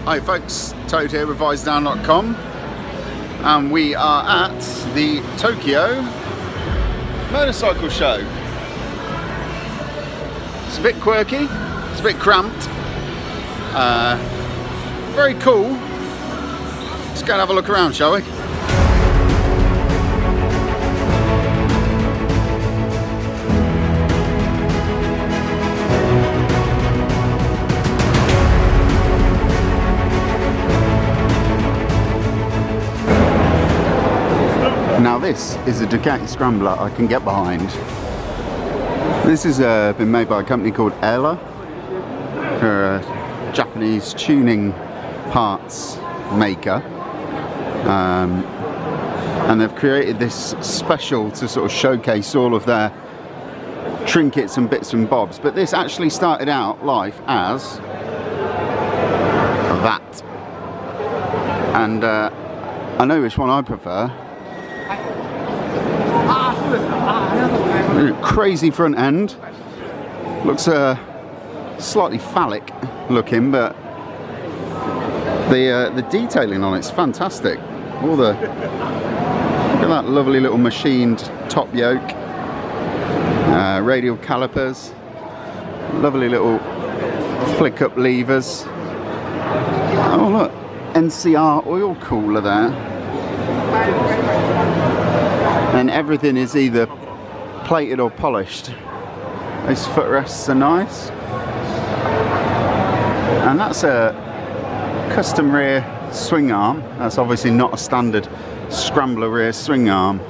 Hi folks, Toad here with Visordown.com, and we are at the Tokyo Motorcycle Show. It's a bit quirky, it's a bit cramped, very cool. Let's go and have a look around, shall we? Now this is a Ducati Scrambler I can get behind. This has been made by a company called Ella. They're a Japanese tuning parts maker. And they've created this special to sort of showcase all of their trinkets and bits and bobs. But this actually started out life as that. And I know which one I prefer. Crazy front end, looks slightly phallic looking, but the detailing on it's fantastic. All the, look at that lovely little machined top yoke, radial calipers, lovely little flick up levers. Oh look, NCR oil cooler there. And everything is either plated or polished. Those footrests are nice. And that's a custom rear swing arm. That's obviously not a standard Scrambler rear swing arm.